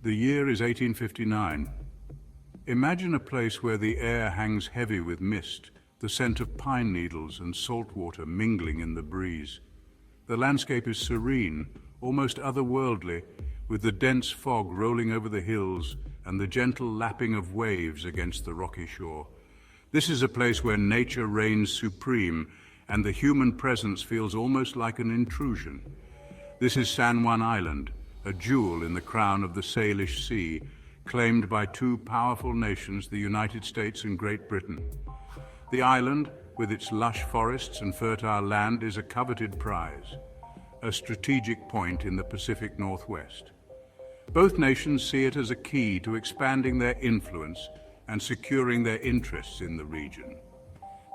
The year is 1859. Imagine a place where the air hangs heavy with mist, the scent of pine needles and salt water mingling in the breeze. The landscape is serene, almost otherworldly, with the dense fog rolling over the hills and the gentle lapping of waves against the rocky shore. This is a place where nature reigns supreme and the human presence feels almost like an intrusion. This is San Juan Island, a jewel in the crown of the Salish Sea, claimed by two powerful nations, the United States and Great Britain. The island, with its lush forests and fertile land, is a coveted prize, a strategic point in the Pacific Northwest. Both nations see it as a key to expanding their influence and securing their interests in the region.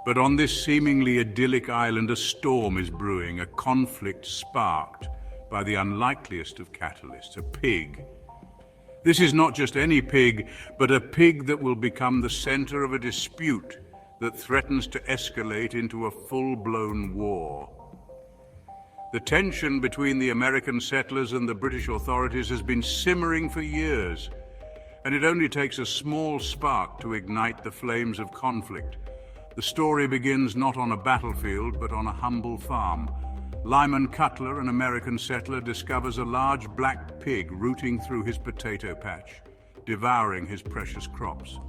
But on this seemingly idyllic island, a storm is brewing, a conflict sparked by the unlikeliest of catalysts, a pig. This is not just any pig, but a pig that will become the center of a dispute that threatens to escalate into a full-blown war. The tension between the American settlers and the British authorities has been simmering for years, and it only takes a small spark to ignite the flames of conflict. The story begins not on a battlefield, but on a humble farm. Lyman Cutlar, an American settler, discovers a large black pig rooting through his potato patch, devouring his precious crops.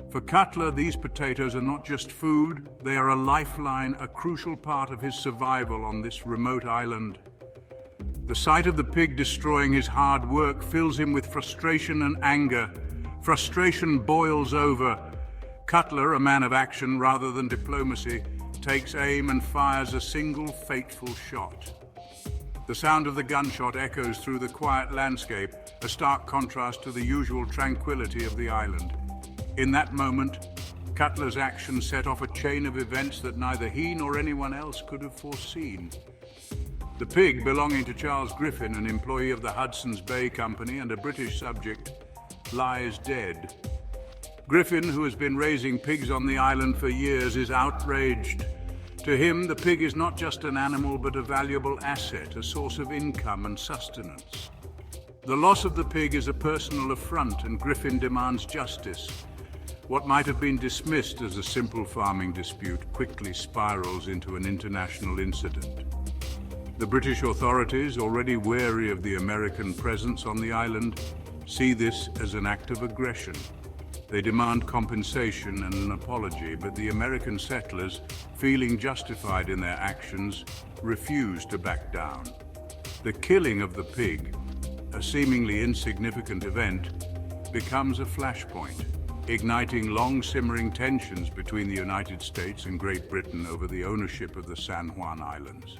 For Cutlar, these potatoes are not just food, they are a lifeline, a crucial part of his survival on this remote island. The sight of the pig destroying his hard work fills him with frustration and anger. Frustration boils over. Cutlar, a man of action rather than diplomacy, takes aim and fires a single fateful shot. The sound of the gunshot echoes through the quiet landscape, a stark contrast to the usual tranquility of the island. In that moment, Cutlar's action set off a chain of events that neither he nor anyone else could have foreseen. The pig, belonging to Charles Griffin, an employee of the Hudson's Bay Company and a British subject, lies dead. Griffin, who has been raising pigs on the island for years, is outraged. To him, the pig is not just an animal, but a valuable asset, a source of income and sustenance. The loss of the pig is a personal affront, and Griffin demands justice. What might have been dismissed as a simple farming dispute quickly spirals into an international incident. The British authorities, already wary of the American presence on the island, see this as an act of aggression. They demand compensation and an apology, but the American settlers, feeling justified in their actions, refuse to back down. The killing of the pig, a seemingly insignificant event, becomes a flashpoint, igniting long-simmering tensions between the United States and Great Britain over the ownership of the San Juan Islands.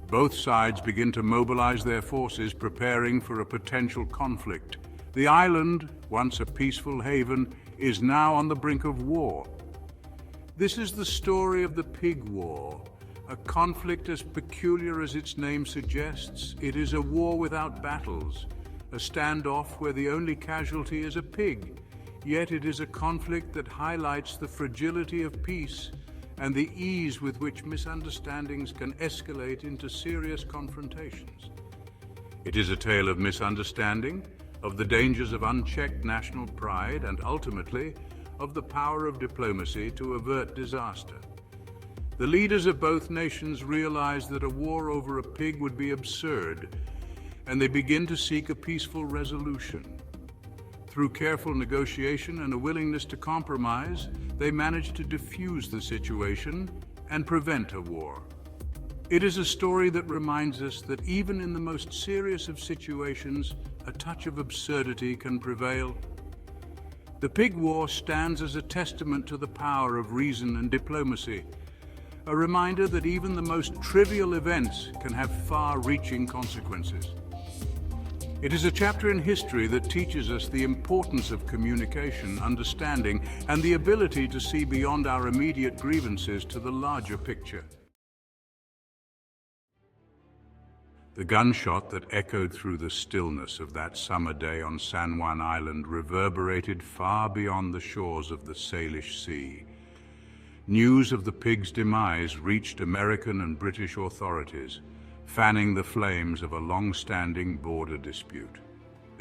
Both sides begin to mobilize their forces, preparing for a potential conflict. The island, once a peaceful haven, is now on the brink of war. This is the story of the Pig War, a conflict as peculiar as its name suggests. It is a war without battles, a standoff where the only casualty is a pig. Yet it is a conflict that highlights the fragility of peace and the ease with which misunderstandings can escalate into serious confrontations. It is a tale of misunderstanding, of the dangers of unchecked national pride, and ultimately, of the power of diplomacy to avert disaster. The leaders of both nations realize that a war over a pig would be absurd, and they begin to seek a peaceful resolution. Through careful negotiation and a willingness to compromise, they manage to defuse the situation and prevent a war. It is a story that reminds us that even in the most serious of situations, a touch of absurdity can prevail. The Pig War stands as a testament to the power of reason and diplomacy, a reminder that even the most trivial events can have far-reaching consequences. It is a chapter in history that teaches us the importance of communication, understanding, and the ability to see beyond our immediate grievances to the larger picture. The gunshot that echoed through the stillness of that summer day on San Juan Island reverberated far beyond the shores of the Salish Sea. News of the pig's demise reached American and British authorities, fanning the flames of a long-standing border dispute.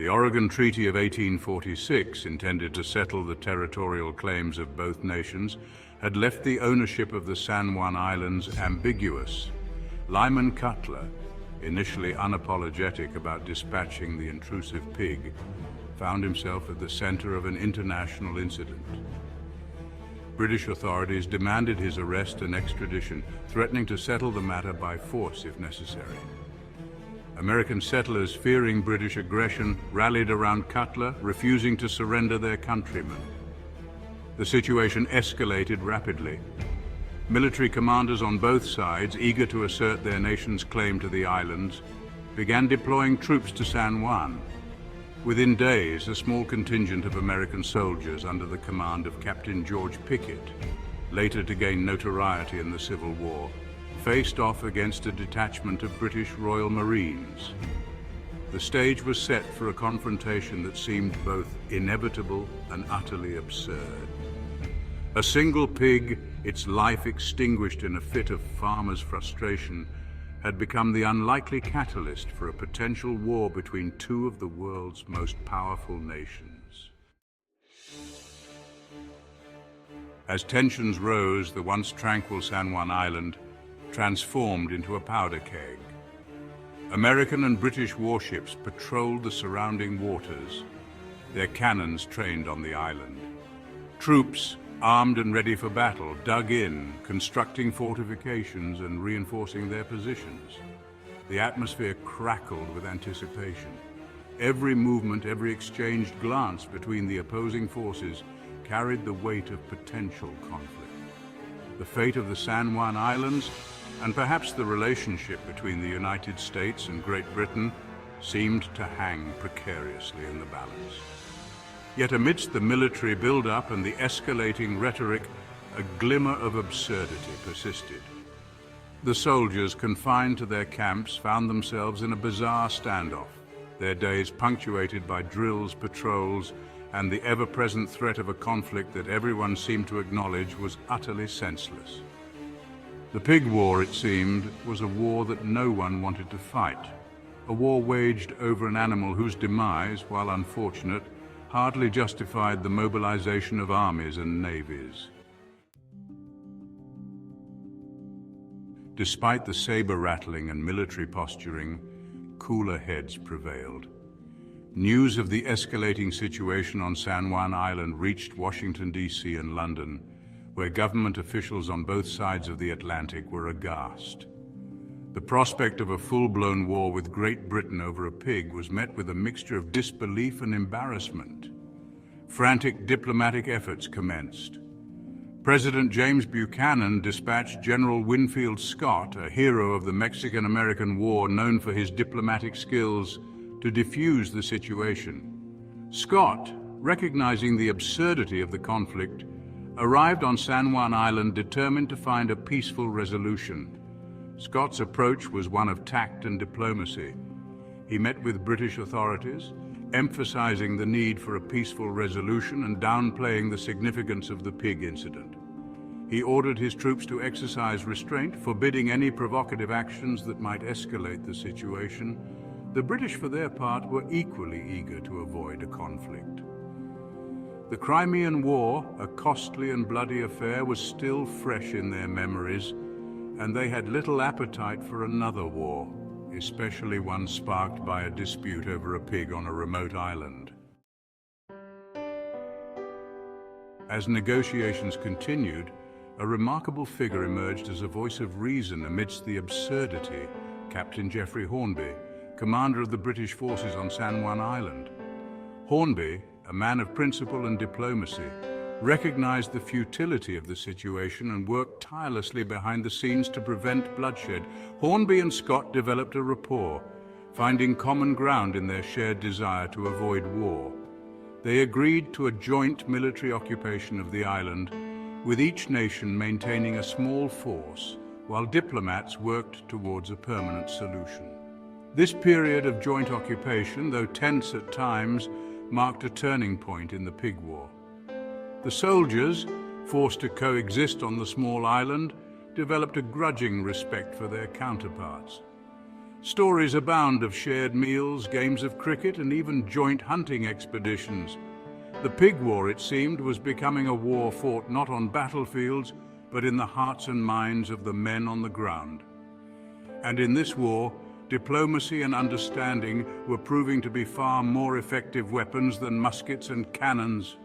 The Oregon Treaty of 1846, intended to settle the territorial claims of both nations, had left the ownership of the San Juan Islands ambiguous. Lyman Cutlar, initially unapologetic about dispatching the intrusive pig, found himself at the center of an international incident. British authorities demanded his arrest and extradition, threatening to settle the matter by force if necessary. American settlers, fearing British aggression, rallied around Cutlar, refusing to surrender their countrymen. The situation escalated rapidly. Military commanders on both sides, eager to assert their nation's claim to the islands, began deploying troops to San Juan. Within days, a small contingent of American soldiers under the command of Captain George Pickett, later to gain notoriety in the Civil War, faced off against a detachment of British Royal Marines. The stage was set for a confrontation that seemed both inevitable and utterly absurd. A single pig, its life extinguished in a fit of farmers' frustration, had become the unlikely catalyst for a potential war between two of the world's most powerful nations. As tensions rose, the once tranquil San Juan Island transformed into a powder keg. American and British warships patrolled the surrounding waters, their cannons trained on the island. Troops, armed and ready for battle, dug in, constructing fortifications and reinforcing their positions. The atmosphere crackled with anticipation. Every movement, every exchanged glance between the opposing forces carried the weight of potential conflict. The fate of the San Juan Islands, and perhaps the relationship between the United States and Great Britain, seemed to hang precariously in the balance. Yet amidst the military build-up and the escalating rhetoric, a glimmer of absurdity persisted. The soldiers, confined to their camps, found themselves in a bizarre standoff, their days punctuated by drills, patrols, and the ever-present threat of a conflict that everyone seemed to acknowledge was utterly senseless. The Pig War, it seemed, was a war that no one wanted to fight, a war waged over an animal whose demise, while unfortunate, hardly justified the mobilization of armies and navies. Despite the saber-rattling and military posturing, cooler heads prevailed. News of the escalating situation on San Juan Island reached Washington, D.C. and London, where government officials on both sides of the Atlantic were aghast. The prospect of a full-blown war with Great Britain over a pig was met with a mixture of disbelief and embarrassment. Frantic diplomatic efforts commenced. President James Buchanan dispatched General Winfield Scott, a hero of the Mexican-American War known for his diplomatic skills, to defuse the situation. Scott, recognizing the absurdity of the conflict, arrived on San Juan Island determined to find a peaceful resolution. Scott's approach was one of tact and diplomacy. He met with British authorities, emphasizing the need for a peaceful resolution and downplaying the significance of the pig incident. He ordered his troops to exercise restraint, forbidding any provocative actions that might escalate the situation. The British, for their part, were equally eager to avoid a conflict. The Crimean War, a costly and bloody affair, was still fresh in their memories, and they had little appetite for another war, especially one sparked by a dispute over a pig on a remote island. As negotiations continued, a remarkable figure emerged as a voice of reason amidst the absurdity: Captain Geoffrey Hornby, commander of the British forces on San Juan Island. Hornby, a man of principle and diplomacy, recognized the futility of the situation and worked tirelessly behind the scenes to prevent bloodshed. Hornby and Scott developed a rapport, finding common ground in their shared desire to avoid war. They agreed to a joint military occupation of the island, with each nation maintaining a small force, while diplomats worked towards a permanent solution. This period of joint occupation, though tense at times, marked a turning point in the Pig War. The soldiers, forced to coexist on the small island, developed a grudging respect for their counterparts. Stories abound of shared meals, games of cricket, and even joint hunting expeditions. The Pig War, it seemed, was becoming a war fought not on battlefields, but in the hearts and minds of the men on the ground. And in this war, diplomacy and understanding were proving to be far more effective weapons than muskets and cannons.